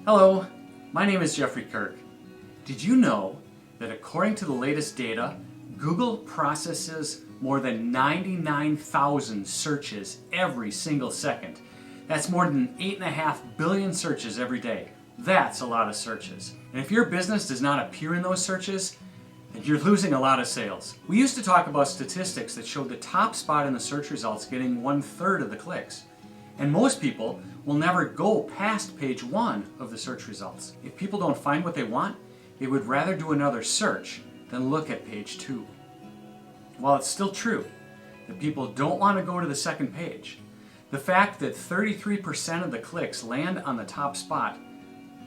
Hello, my name is Jeffrey Kirk. Did you know that according to the latest data, Google processes more than 99,000 searches every single second? That's more than 8.5 billion searches every day. That's a lot of searches. And if your business does not appear in those searches, then you're losing a lot of sales. We used to talk about statistics that showed the top spot in the search results getting 1/3 of the clicks. And most people will never go past page 1 of the search results. If people don't find what they want, they would rather do another search than look at page 2. While it's still true that people don't want to go to the second page, the fact that 33% of the clicks land on the top spot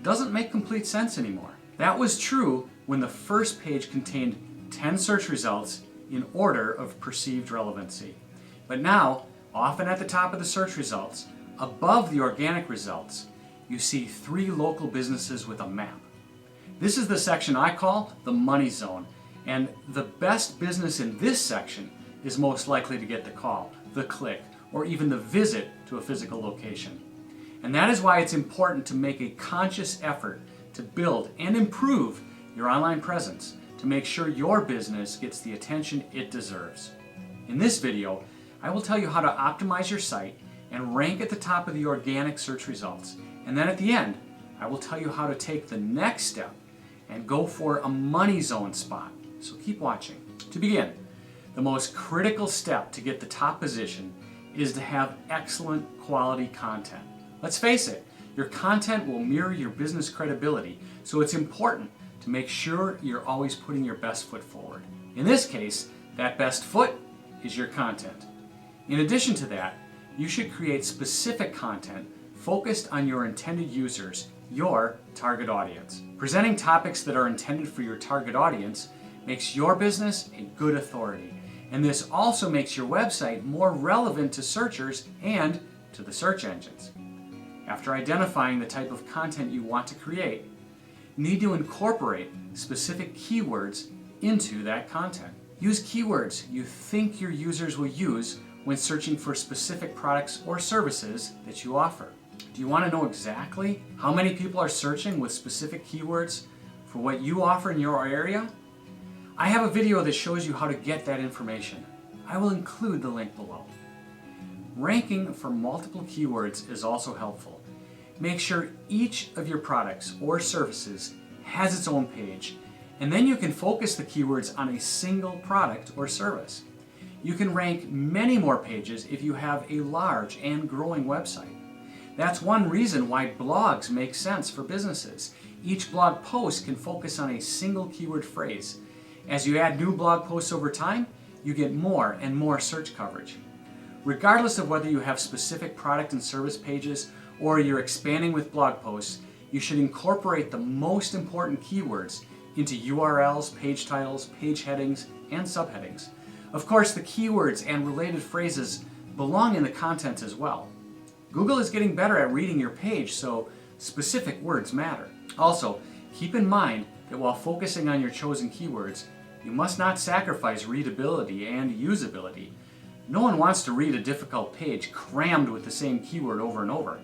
doesn't make complete sense anymore. That was true when the first page contained 10 search results in order of perceived relevancy. But now, often at the top of the search results, above the organic results, you see 3 local businesses with a map. This is the section I call the money zone, and the best business in this section is most likely to get the call, the click, or even the visit to a physical location. And that is why it's important to make a conscious effort to build and improve your online presence to make sure your business gets the attention it deserves. In this video, I will tell you how to optimize your site and rank at the top of the organic search results. And then at the end, I will tell you how to take the next step and go for a money zone spot. So keep watching. To begin, the most critical step to get the top position is to have excellent quality content. Let's face it, your content will mirror your business credibility, so it's important to make sure you're always putting your best foot forward. In this case, that best foot is your content. In addition to that, you should create specific content focused on your intended users, your target audience. Presenting topics that are intended for your target audience makes your business a good authority, and this also makes your website more relevant to searchers and to the search engines. After identifying the type of content you want to create, you need to incorporate specific keywords into that content. Use keywords you think your users will use when searching for specific products or services that you offer. Do you want to know exactly how many people are searching with specific keywords for what you offer in your area? I have a video that shows you how to get that information. I will include the link below. Ranking for multiple keywords is also helpful. Make sure each of your products or services has its own page, and then you can focus the keywords on a single product or service. You can rank many more pages if you have a large and growing website. That's one reason why blogs make sense for businesses. Each blog post can focus on a single keyword phrase. As you add new blog posts over time, you get more and more search coverage. Regardless of whether you have specific product and service pages or you're expanding with blog posts, you should incorporate the most important keywords into URLs, page titles, page headings, and subheadings. Of course, the keywords and related phrases belong in the content as well. Google is getting better at reading your page, so specific words matter. Also, keep in mind that while focusing on your chosen keywords, you must not sacrifice readability and usability. No one wants to read a difficult page crammed with the same keyword over and over.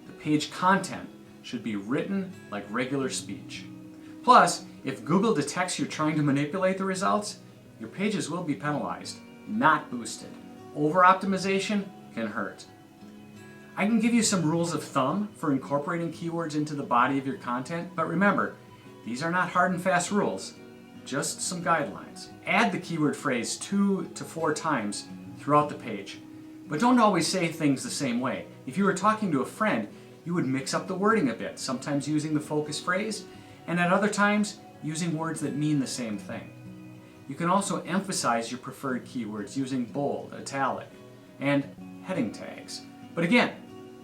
The page content should be written like regular speech. Plus, if Google detects you're trying to manipulate the results, your pages will be penalized, not boosted. Over-optimization can hurt. I can give you some rules of thumb for incorporating keywords into the body of your content, but remember, these are not hard and fast rules, just some guidelines. Add the keyword phrase 2 to 4 times throughout the page, but don't always say things the same way. If you were talking to a friend, you would mix up the wording a bit, sometimes using the focus phrase, and at other times using words that mean the same thing. You can also emphasize your preferred keywords using bold, italic, and heading tags. But again,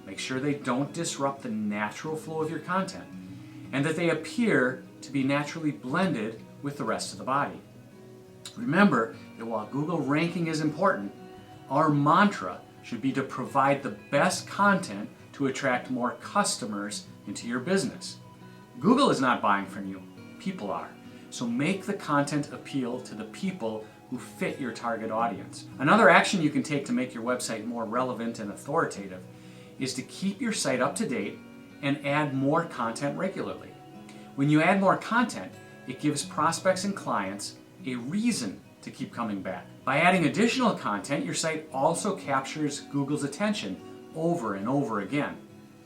make sure they don't disrupt the natural flow of your content and that they appear to be naturally blended with the rest of the body. Remember that while Google ranking is important, our mantra should be to provide the best content to attract more customers into your business. Google is not buying from you, people are. So make the content appeal to the people who fit your target audience. Another action you can take to make your website more relevant and authoritative is to keep your site up to date and add more content regularly. When you add more content, it gives prospects and clients a reason to keep coming back. By adding additional content, your site also captures Google's attention over and over again.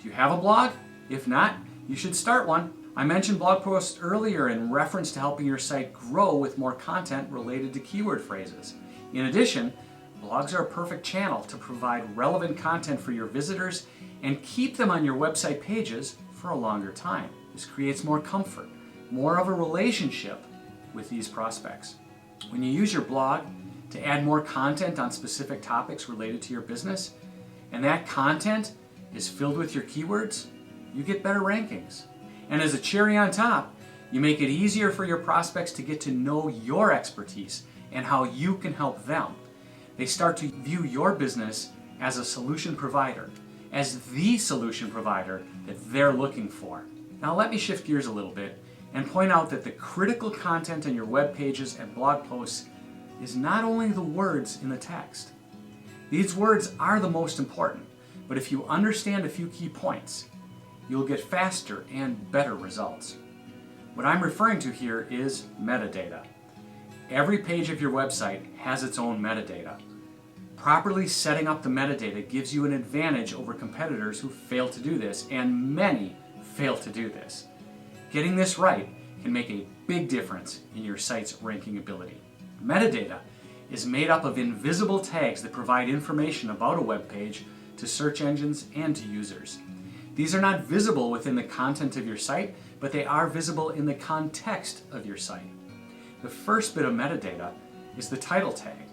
Do you have a blog? If not, you should start one. I mentioned blog posts earlier in reference to helping your site grow with more content related to keyword phrases. In addition, blogs are a perfect channel to provide relevant content for your visitors and keep them on your website pages for a longer time. This creates more comfort, more of a relationship with these prospects. When you use your blog to add more content on specific topics related to your business, and that content is filled with your keywords, you get better rankings. And as a cherry on top, you make it easier for your prospects to get to know your expertise and how you can help them. They start to view your business as a solution provider, as the solution provider that they're looking for. Now let me shift gears a little bit and point out that the critical content on your web pages and blog posts is not only the words in the text. These words are the most important, but if you understand a few key points, you'll get faster and better results. What I'm referring to here is metadata. Every page of your website has its own metadata. Properly setting up the metadata gives you an advantage over competitors who fail to do this, and many fail to do this. Getting this right can make a big difference in your site's ranking ability. Metadata is made up of invisible tags that provide information about a web page to search engines and to users. These are not visible within the content of your site, but they are visible in the context of your site. The first bit of metadata is the title tag.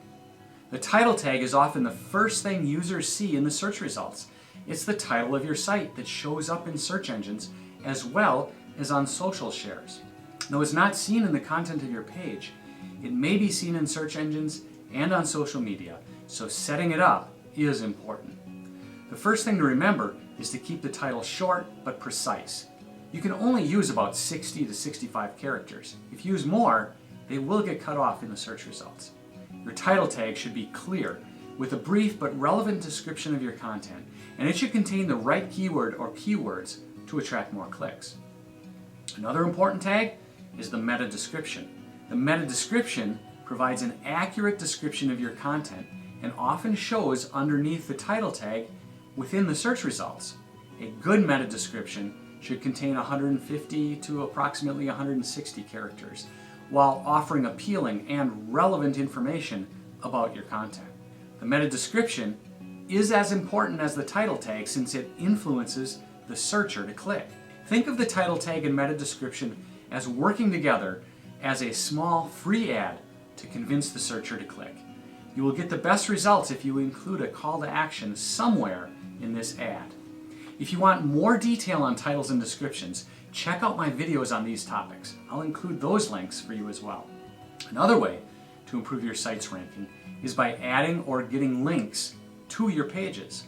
The title tag is often the first thing users see in the search results. It's the title of your site that shows up in search engines as well as on social shares. Though it's not seen in the content of your page, it may be seen in search engines and on social media, so setting it up is important. The first thing to remember is to keep the title short but precise. You can only use about 60 to 65 characters. If you use more, they will get cut off in the search results. Your title tag should be clear, with a brief but relevant description of your content, and it should contain the right keyword or keywords to attract more clicks. Another important tag is the meta description. The meta description provides an accurate description of your content and often shows underneath the title tag within the search results. A good meta description should contain 150 to approximately 160 characters, while offering appealing and relevant information about your content. The meta description is as important as the title tag since it influences the searcher to click. Think of the title tag and meta description as working together as a small free ad to convince the searcher to click. You will get the best results if you include a call to action somewhere in this ad. If you want more detail on titles and descriptions, check out my videos on these topics. I'll include those links for you as well. Another way to improve your site's ranking is by adding or getting links to your pages.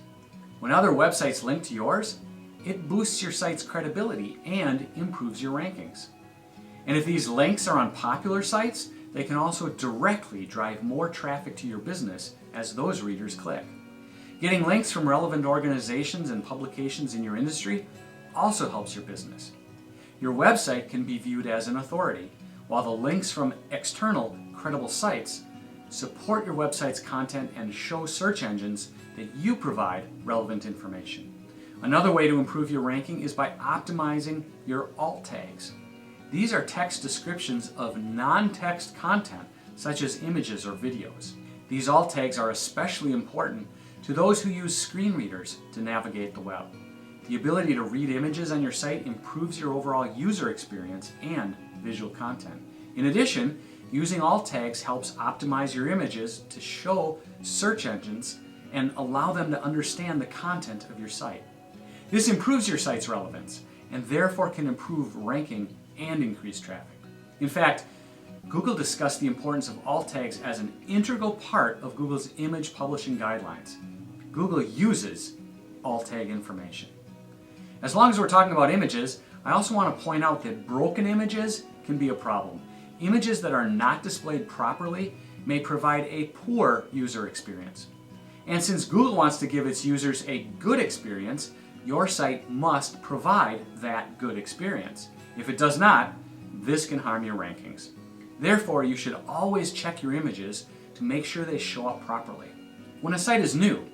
When other websites link to yours, it boosts your site's credibility and improves your rankings. And if these links are on popular sites, they can also directly drive more traffic to your business as those readers click. Getting links from relevant organizations and publications in your industry also helps your business. Your website can be viewed as an authority, while the links from external, credible sites support your website's content and show search engines that you provide relevant information. Another way to improve your ranking is by optimizing your alt tags. These are text descriptions of non-text content, such as images or videos. These alt tags are especially important to those who use screen readers to navigate the web. The ability to read images on your site improves your overall user experience and visual content. In addition, using alt tags helps optimize your images to show search engines and allow them to understand the content of your site. This improves your site's relevance and therefore can improve ranking and increase traffic. In fact, Google discussed the importance of alt tags as an integral part of Google's image publishing guidelines. Google uses alt tag information. As long as we're talking about images, I also want to point out that broken images can be a problem. Images that are not displayed properly may provide a poor user experience. And since Google wants to give its users a good experience, Your site must provide that good experience. If it does not, this can harm your rankings. Therefore, you should always check your images to make sure they show up properly. When a site is new,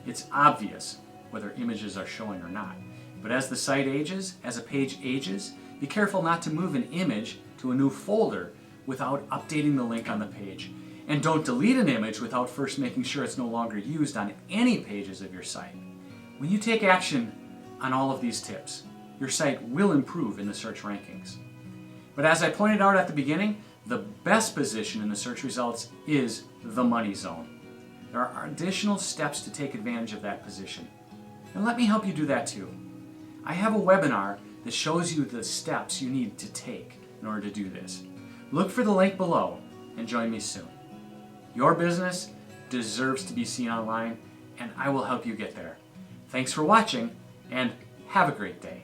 it's obvious whether images are showing or not. But as the site ages, as a page ages, be careful not to move an image to a new folder without updating the link on the page. And don't delete an image without first making sure it's no longer used on any pages of your site. When you take action on all of these tips, your site will improve in the search rankings. But as I pointed out at the beginning, the best position in the search results is the money zone. There are additional steps to take advantage of that position. And let me help you do that too. I have a webinar that shows you the steps you need to take in order to do this. Look for the link below and join me soon. Your business deserves to be seen online, and I will help you get there. Thanks for watching, and have a great day.